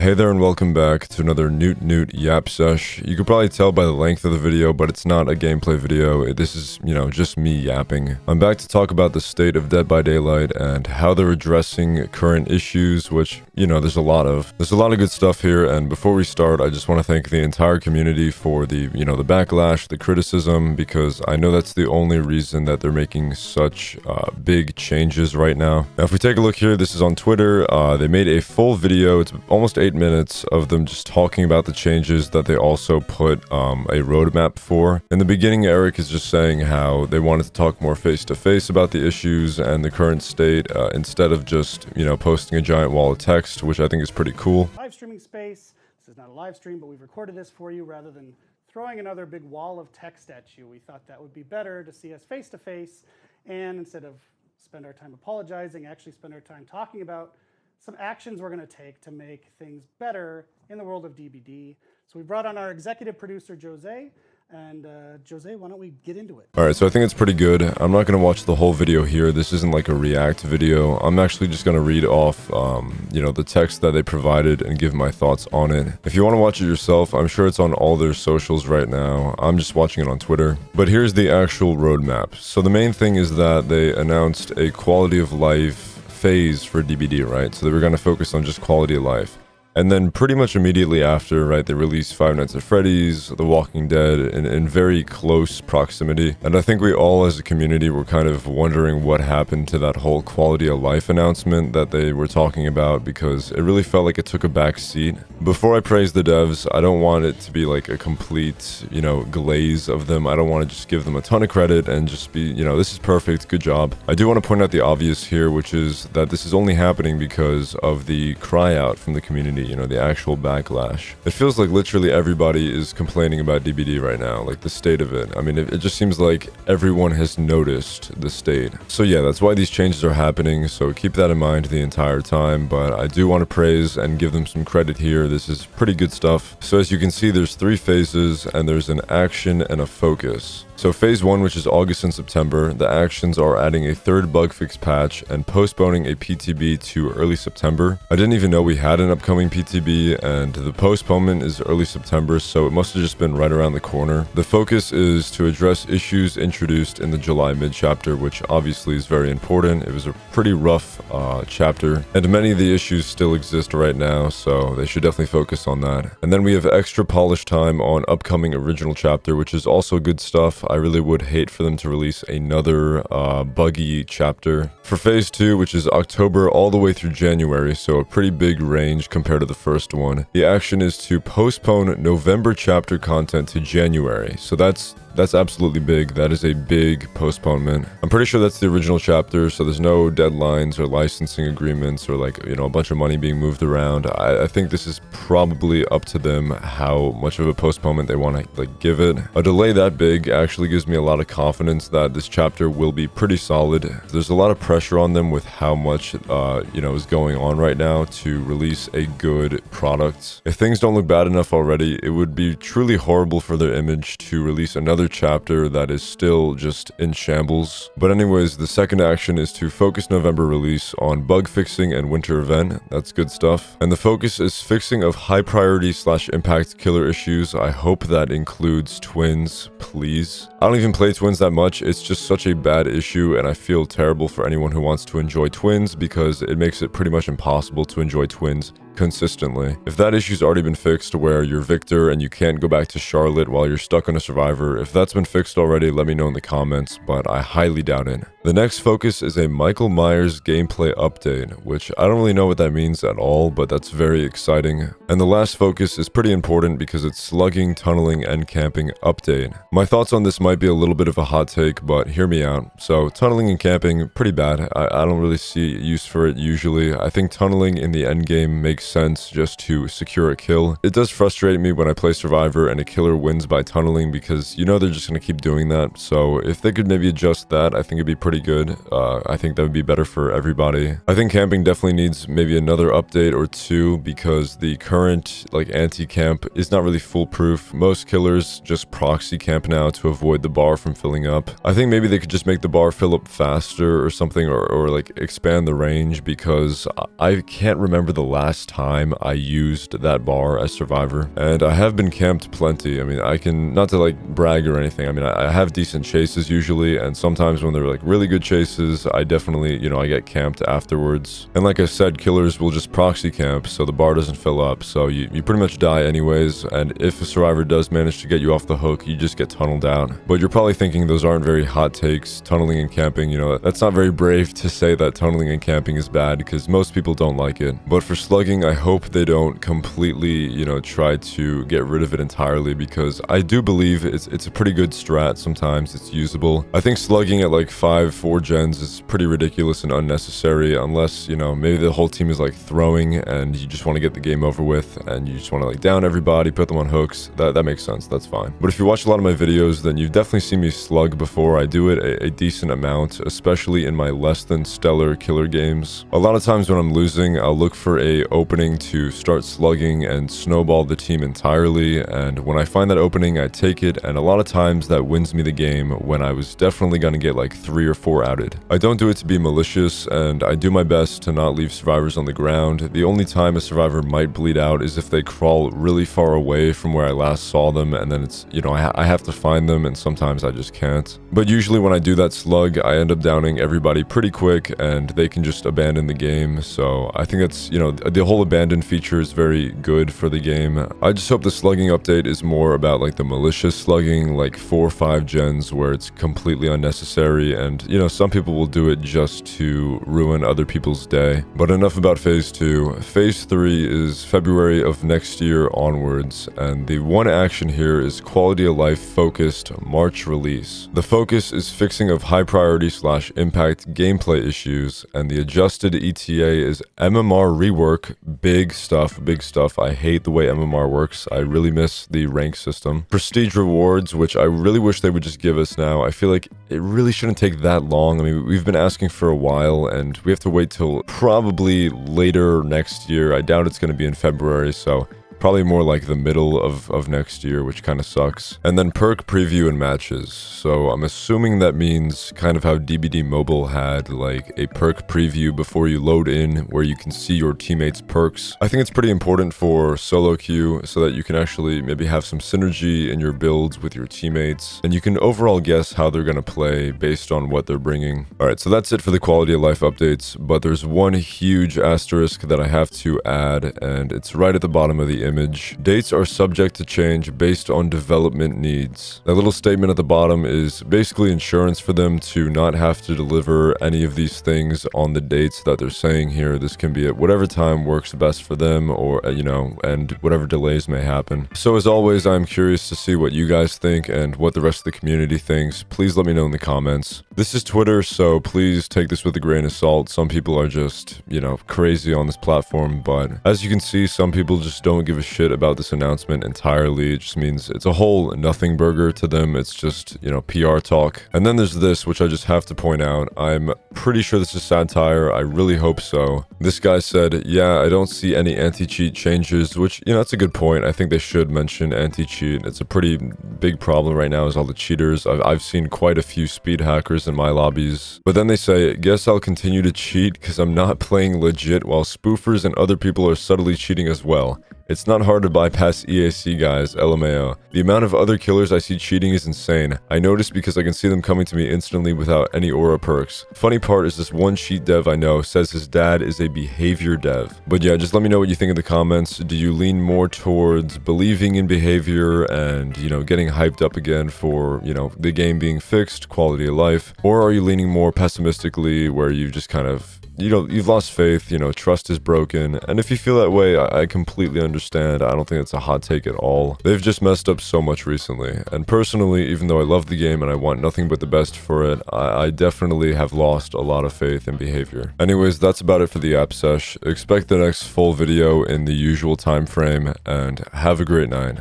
Hey there and welcome back to another Newt Newt Yap Sesh. You could probably tell by the length of the video, but it's not a gameplay video. This is, just me yapping. I'm back to talk about the state of Dead by Daylight and how they're addressing current issues, which, there's a lot of. There's a lot of good stuff here, and before we start, I just want to thank the entire community for the backlash, the criticism, because I know that's the only reason that they're making such big changes right now. Now, if we take a look here, this is on Twitter. They made a full video. It's almost 8 minutes of them just talking about the changes that they also put a roadmap for. In the beginning, Eric is just saying how they wanted to talk more face-to-face about the issues and the current state instead of just, posting a giant wall of text, which I think is pretty cool. Live streaming space. This is not a live stream, but we've recorded this for you rather than throwing another big wall of text at you. We thought that would be better to see us face-to-face, and instead of spend our time apologizing, actually spend our time talking about some actions we're going to take to make things better in the world of DBD. So we brought on our executive producer, Jose. And Jose, why don't we get into it? Alright, so I think it's pretty good. I'm not going to watch the whole video here. This isn't like a react video. I'm actually just going to read off, the text that they provided and give my thoughts on it. If you want to watch it yourself, I'm sure it's on all their socials right now. I'm just watching it on Twitter. But here's the actual roadmap. So the main thing is that they announced a quality of life phase for DBD, right? So they were going to focus on just quality of life. And then pretty much immediately after, right, they released Five Nights at Freddy's, The Walking Dead in very close proximity. And I think we all as a community were kind of wondering what happened to that whole quality of life announcement that they were talking about, because it really felt like it took a back seat. Before I praise the devs, I don't want it to be like a complete, glaze of them. I don't want to just give them a ton of credit and just be, this is perfect, good job. I do want to point out the obvious here, which is that this is only happening because of the cry out from the community. The actual backlash. It feels like literally everybody is complaining about DBD right now, like the state of it. I mean, it just seems like everyone has noticed the state. So yeah, that's why these changes are happening, so keep that in mind the entire time, but I do want to praise and give them some credit here. This is pretty good stuff. So as you can see, there's 3 phases, and there's an action and a focus. So phase 1, which is August and September, the actions are adding a 3rd bug fix patch and postponing a PTB to early September. I didn't even know we had an upcoming PTB, and the postponement is early September, so it must have just been right around the corner. The focus is to address issues introduced in the July mid-chapter, which obviously is very important. It was a pretty rough chapter, and many of the issues still exist right now, so they should definitely focus on that. And then we have extra polish time on upcoming original chapter, which is also good stuff. I really would hate for them to release another buggy chapter. For phase 2, which is October all the way through January, so a pretty big range compared to the first one, the action is to postpone November chapter content to January. So that's absolutely big. That is a big postponement. I'm pretty sure that's the original chapter, so there's no deadlines or licensing agreements or a bunch of money being moved around. I think this is probably up to them how much of a postponement they want to give it. A delay that big actually gives me a lot of confidence that this chapter will be pretty solid. There's a lot of pressure on them with how much is going on right now to release a good product. If things don't look bad enough already, it would be truly horrible for their image to release another chapter that is still just in shambles. But anyways, the second action is to focus November release on bug fixing and winter event. That's good stuff. And the focus is fixing of high priority / impact killer issues. I hope that includes twins, please. I don't even play twins that much. It's just such a bad issue, and I feel terrible for anyone who wants to enjoy twins because it makes it pretty much impossible to enjoy twins consistently. If that issue's already been fixed where you're Victor and you can't go back to Charlotte while you're stuck on a survivor, if that's been fixed already, let me know in the comments, but I highly doubt it. The next focus is a Michael Myers gameplay update, which I don't really know what that means at all, but that's very exciting. And the last focus is pretty important because it's slugging, tunneling, and camping update. My thoughts on this might be a little bit of a hot take, but hear me out. So tunneling and camping, pretty bad. I don't really see use for it usually. I think tunneling in the endgame makes sense just to secure a kill. It does frustrate me when I play Survivor and a killer wins by tunneling because they're just going to keep doing that. So if they could maybe adjust that, I think it'd be pretty pretty good. I think that would be better for everybody. I think camping definitely needs maybe another update or two because the current like anti-camp is not really foolproof. Most killers just proxy camp now to avoid the bar from filling up. I think maybe they could just make the bar fill up faster or something, or like expand the range, because I can't remember the last time I used that bar as Survivor. And I have been camped plenty. I mean, I can, not to like brag or anything, I mean, I have decent chases usually, and sometimes when they're like really good chases, I definitely, you know, I get camped afterwards. And like I said, killers will just proxy camp so the bar doesn't fill up, so you pretty much die anyways, and if a Survivor does manage to get you off the hook, you just get tunneled out. But you're probably thinking those aren't very hot takes. Tunneling and camping, you know, that's not very brave to say that tunneling and camping is bad, because most people don't like it. But for slugging, I hope they don't completely, you know, try to get rid of it entirely, because I do believe it's a pretty good strat. Sometimes it's usable. I think slugging at like 4 gens is pretty ridiculous and unnecessary, unless, you know, maybe the whole team is like throwing and you just want to get the game over with and you just want to like down everybody, put them on hooks. That makes sense. That's fine. But if you watch a lot of my videos, then you've definitely seen me slug before. I do it a decent amount, especially in my less than stellar killer games. A lot of times when I'm losing, I'll look for a opening to start slugging and snowball the team entirely, and when I find that opening, I take it, and a lot of times that wins me the game when I was definitely gonna get like 3 or 4 outed. I don't do it to be malicious, and I do my best to not leave survivors on the ground. The only time a survivor might bleed out is if they crawl really far away from where I last saw them, and then it's, you know, I have to find them, and sometimes I just can't. But usually when I do that slug, I end up downing everybody pretty quick, and they can just abandon the game. So I think that's, you know, the whole abandon feature is very good for the game. I just hope the slugging update is more about like the malicious slugging, like 4 or 5 gens where it's completely unnecessary, and, you know, some people will do it just to ruin other people's day. But enough about phase 2. Phase 3 is February of next year onwards, and the one action here is quality of life focused March release. The focus is fixing of high priority / impact gameplay issues, and the adjusted ETA is MMR rework. Big stuff, big stuff. I hate the way MMR works. I really miss the rank system. Prestige rewards, which I really wish they would just give us now. I feel like it really shouldn't take that long. I mean, we've been asking for a while, and we have to wait till probably later next year. I doubt it's going to be in February, so probably more like the middle of next year, which kind of sucks. And then perk preview and matches. So I'm assuming that means kind of how DBD Mobile had like a perk preview before you load in, where you can see your teammates' perks. I think it's pretty important for solo queue so that you can actually maybe have some synergy in your builds with your teammates, and you can overall guess how they're going to play based on what they're bringing. Alright, so that's it for the quality of life updates, but there's one huge asterisk that I have to add, and it's right at the bottom of the image. Dates are subject to change based on development needs. That little statement at the bottom is basically insurance for them to not have to deliver any of these things on the dates that they're saying here. This can be at whatever time works best for them, or, you know, and whatever delays may happen. So as always, I'm curious to see what you guys think and what the rest of the community thinks. Please let me know in the comments. This is Twitter, so please take this with a grain of salt. Some people are just, you know, crazy on this platform, but as you can see, some people just don't give a shit about this announcement entirely. It just means it's a whole nothing burger to them. It's just, you know, PR talk. And then there's this, which I just have to point out. I'm pretty sure this is satire. I really hope so. This guy said, yeah, I don't see any anti-cheat changes, which, you know, that's a good point. I think they should mention anti-cheat. It's a pretty big problem right now is all the cheaters. I've seen quite a few speed hackers in my lobbies. But then they say, guess I'll continue to cheat because I'm not playing legit while spoofers and other people are subtly cheating as well. It's not hard to bypass EAC guys, LMAO. The amount of other killers I see cheating is insane. I notice because I can see them coming to me instantly without any aura perks. Funny part is this one cheat dev I know says his dad is a behavior dev. But yeah, just let me know what you think in the comments. Do you lean more towards believing in behavior and, you know, getting hyped up again for, you know, the game being fixed, quality of life? Or are you leaning more pessimistically where you just kind of, you know, you've lost faith, you know, trust is broken. And if you feel that way, I completely understand. I don't think it's a hot take at all. They've just messed up so much recently. And personally, even though I love the game and I want nothing but the best for it, I definitely have lost a lot of faith in behavior. Anyways, that's about it for the app sesh. Expect the next full video in the usual time frame, and have a great night.